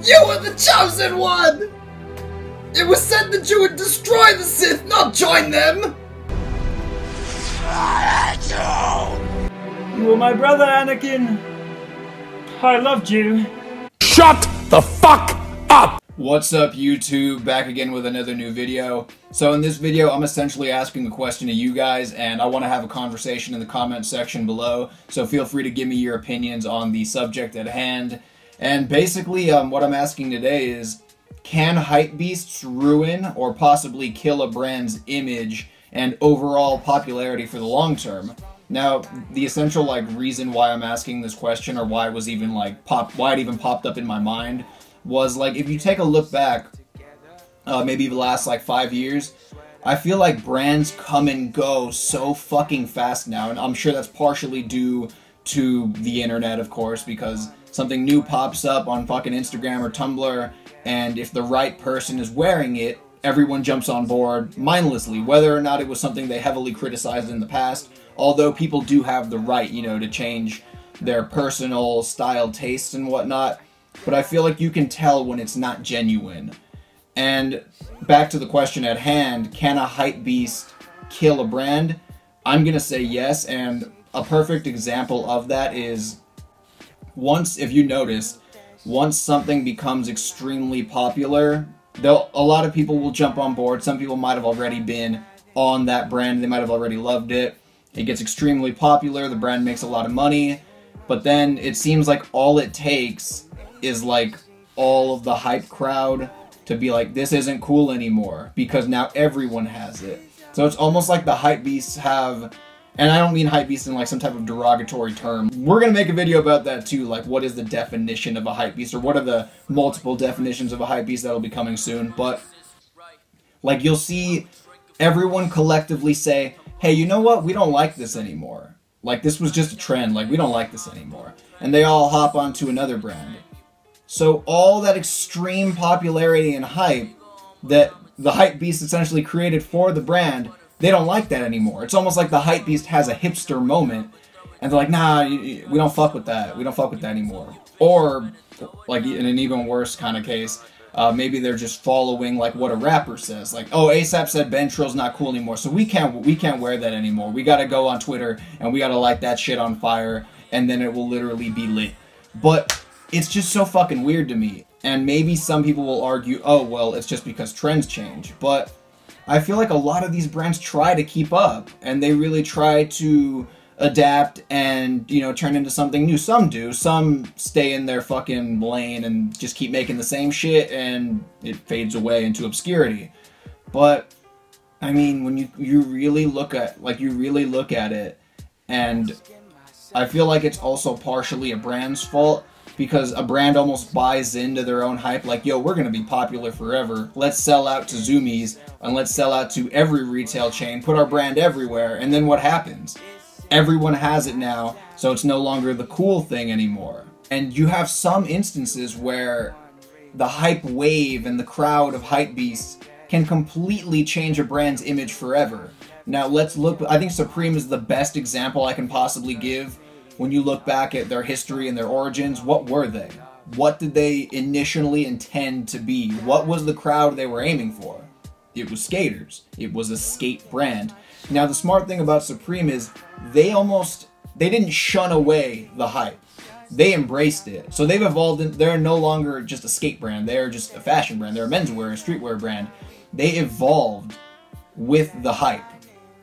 You were the chosen one! It was said that you would destroy the Sith, not join them! You were my brother, Anakin. I loved you. Shut the fuck up! What's up, YouTube? Back again with another new video. So in this video, I'm essentially asking a question to you guys, and I want to have a conversation in the comment section below, so feel free to give me your opinions on the subject at hand. And basically, what I'm asking today is, can hypebeasts ruin or possibly kill a brand's image and overall popularity for the long term? Now, the essential reason why I'm asking this question, or why it was even why it even popped up in my mind, was if you take a look back, maybe the last 5 years, I feel like brands come and go so fucking fast now, and I'm sure that's partially due to the internet, of course, because something new pops up on fucking Instagram or Tumblr, and if the right person is wearing it, everyone jumps on board mindlessly, whether or not it was something they heavily criticized in the past, although people do have the right, to change their personal style tastes and whatnot. But I feel like you can tell when it's not genuine. And back to the question at hand, can a hypebeast kill a brand? I'm gonna say yes, and a perfect example of that is, if you noticed, once something becomes extremely popular, a lot of people will jump on board. Some people might have already been on that brand, they might have already loved it. It gets extremely popular, the brand makes a lot of money, but then it seems like all it takes is all of the hype crowd to be like, this isn't cool anymore, because now everyone has it. So it's almost like the hypebeasts have, and I don't mean hypebeast in some type of derogatory term. We're gonna make a video about that too, what is the definition of a hypebeast, or what are the multiple definitions of a hypebeast that'll be coming soon. But you'll see everyone collectively say, hey, you know what, we don't like this anymore. This was just a trend, we don't like this anymore. And they all hop onto another brand. So all that extreme popularity and hype that the hypebeast essentially created for the brand, they don't like that anymore. It's almost like the hypebeast has a hipster moment, and they're like, nah, we don't fuck with that. We don't fuck with that anymore. Or, in an even worse kind of case, maybe they're just following what a rapper says. Oh, ASAP said Bentrill's not cool anymore, so we can't wear that anymore. We gotta go on Twitter and we gotta light that shit on fire, and then it will literally be lit. But it's just so fucking weird to me. And maybe some people will argue, oh, well, it's just because trends change. But I feel like a lot of these brands try to keep up, and they really try to adapt and, turn into something new. Some do. Some stay in their fucking lane and just keep making the same shit, and it fades away into obscurity. But, I mean, when you really look at, it, and I feel like it's also partially a brand's fault, because a brand almost buys into their own hype, yo, we're gonna be popular forever. Let's sell out to Zoomies, and let's sell out to every retail chain, put our brand everywhere, and then what happens? Everyone has it now, so it's no longer the cool thing anymore. And you have some instances where the hype wave and the crowd of hypebeasts can completely change a brand's image forever. Now let's look, I think Supreme is the best example I can possibly give. When you look back at their history and their origins, what were they? What did they initially intend to be? What was the crowd they were aiming for? It was skaters. It was a skate brand. Now the smart thing about Supreme is they didn't shun away the hype. They embraced it. So they've evolved, they're no longer just a skate brand. They're just a fashion brand. They're a menswear, a streetwear brand. They evolved with the hype.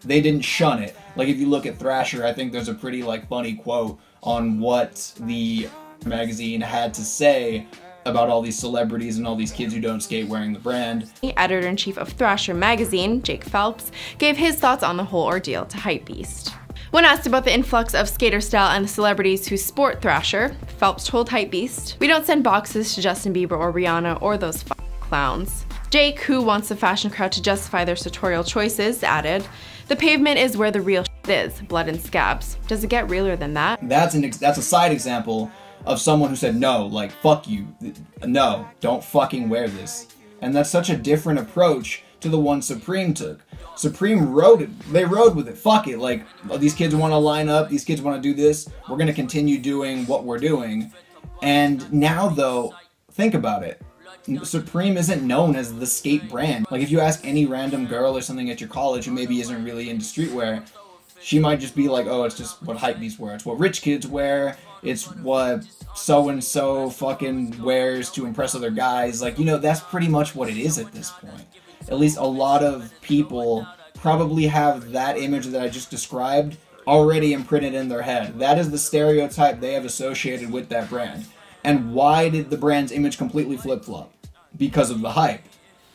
They didn't shun it. If you look at Thrasher, I think there's a pretty funny quote on what the magazine had to say about all these celebrities and all these kids who don't skate wearing the brand. The editor-in-chief of Thrasher magazine, Jake Phelps, gave his thoughts on the whole ordeal to Hypebeast. When asked about the influx of skater style and the celebrities who sport Thrasher, Phelps told Hypebeast, "We don't send boxes to Justin Bieber or Rihanna or those clowns." Jake, who wants the fashion crowd to justify their sartorial choices, added, "The pavement is where the real shit is, blood and scabs. Does it get realer than that?" That's a side example of someone who said, no, fuck you. No, don't fucking wear this. And that's such a different approach to the one Supreme took. Supreme rode it. They rode with it. Fuck it. These kids want to line up. These kids want to do this. We're going to continue doing what we're doing. And now, though, think about it. Supreme isn't known as the skate brand. Like, if you ask any random girl or something at your college who maybe isn't really into streetwear, she might just be like, oh, it's just what Hypebeasts wear. It's what rich kids wear. It's what so-and-so fucking wears to impress other guys. Like, you know, that's pretty much what it is at this point. At least a lot of people probably have that image that I just described already imprinted in their head. That is the stereotype they have associated with that brand. And why did the brand's image completely flip-flop? Because of the hype.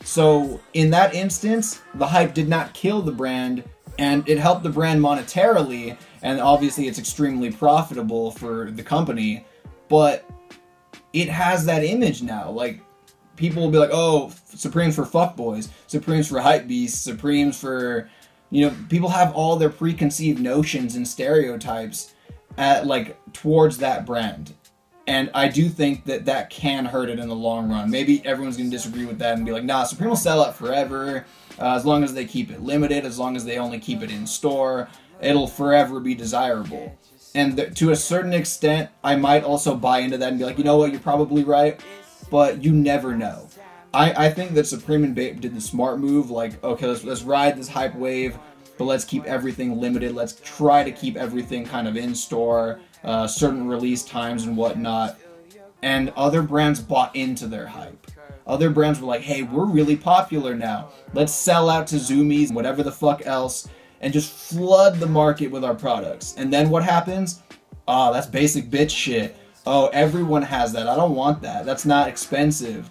So, in that instance, the hype did not kill the brand, and it helped the brand monetarily, and obviously it's extremely profitable for the company, but it has that image now. Like, people will be like, oh, Supreme's for fuckboys, Supreme's for Hypebeasts, Supreme's for, you know, people have all their preconceived notions and stereotypes towards that brand. And I do think that that can hurt it in the long run. Maybe everyone's going to disagree with that and be like, nah, Supreme will sell out forever. As long as they keep it limited, as long as they only keep it in store, it'll forever be desirable. And to a certain extent, I might also buy into that and be like, you know what, you're probably right, but you never know. I think that Supreme and Bape did the smart move, like, okay, let's ride this hype wave, but let's keep everything limited. Let's try to keep everything kind of in store, certain release times and whatnot. And other brands bought into their hype. Other brands were like, hey, we're really popular now. Let's sell out to Zoomies, whatever the fuck else, and just flood the market with our products. And then what happens? Oh, that's basic bitch shit. Oh, everyone has that. I don't want that. That's not expensive.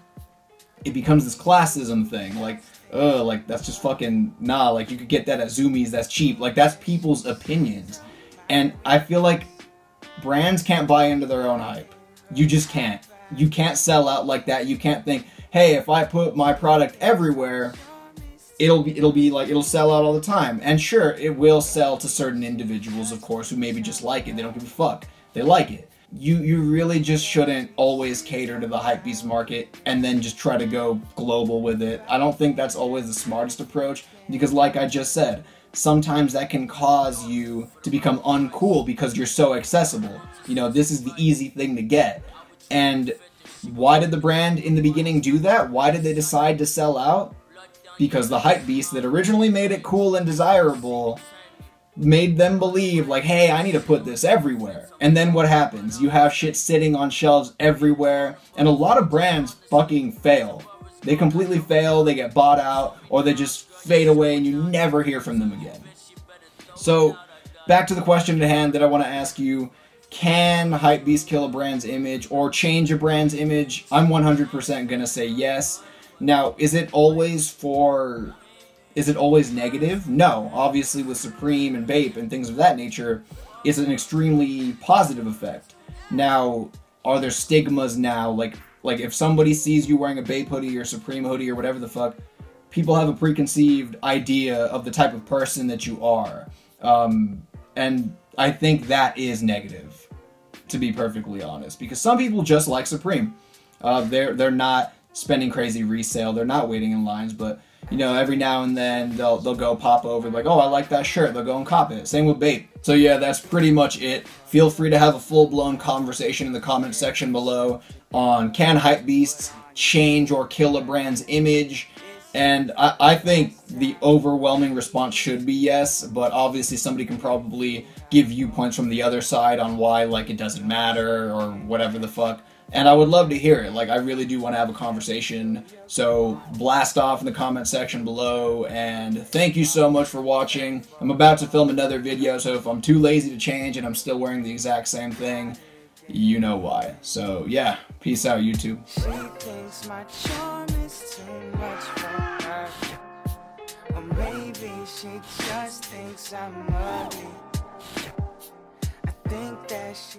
It becomes this classism thing. Like, like, that's just fucking, nah, like, you could get that at Zoomies, that's cheap. Like, that's people's opinions. And I feel like brands can't buy into their own hype. You just can't. You can't sell out like that. You can't think, hey, if I put my product everywhere, it'll sell out all the time. And sure, it will sell to certain individuals, of course, who maybe just like it. They don't give a fuck. They like it. You really just shouldn't always cater to the Hypebeast market and then just try to go global with it. I don't think that's always the smartest approach, because like I just said, sometimes that can cause you to become uncool because you're so accessible. You know, this is the easy thing to get. And why did the brand in the beginning do that? Why did they decide to sell out? Because the Hypebeast that originally made it cool and desirable made them believe, like, hey, I need to put this everywhere. And then what happens? You have shit sitting on shelves everywhere, and a lot of brands fucking fail. They completely fail, they get bought out, or they just fade away and you never hear from them again. So, back to the question at hand that I want to ask you. Can Hypebeast kill a brand's image or change a brand's image? I'm 100% gonna say yes. Now, is it always negative? No. Obviously, with Supreme and Bape and things of that nature, it's an extremely positive effect. Now, are there stigmas now? Like if somebody sees you wearing a Bape hoodie or Supreme hoodie or whatever the fuck, people have a preconceived idea of the type of person that you are. And I think that is negative, to be perfectly honest, because some people just like Supreme. They're not spending crazy resale. They're not waiting in lines, but you know, every now and then they'll go pop over like, oh, I like that shirt. They'll go and cop it. Same with Bape. So yeah, that's pretty much it. Feel free to have a full-blown conversation in the comment section below on can Hypebeasts change or kill a brand's image. And I think the overwhelming response should be yes, but obviously somebody can probably give viewpoints from the other side on why, like, it doesn't matter or whatever the fuck. And I would love to hear it. Like, I really do want to have a conversation. So blast off in the comment section below. And thank you so much for watching. I'm about to film another video, so if I'm too lazy to change and I'm still wearing the exact same thing, you know why. So yeah, peace out, YouTube. She thinks my charm is too much for her. Or maybe she just thinks I'm ugly. I think that she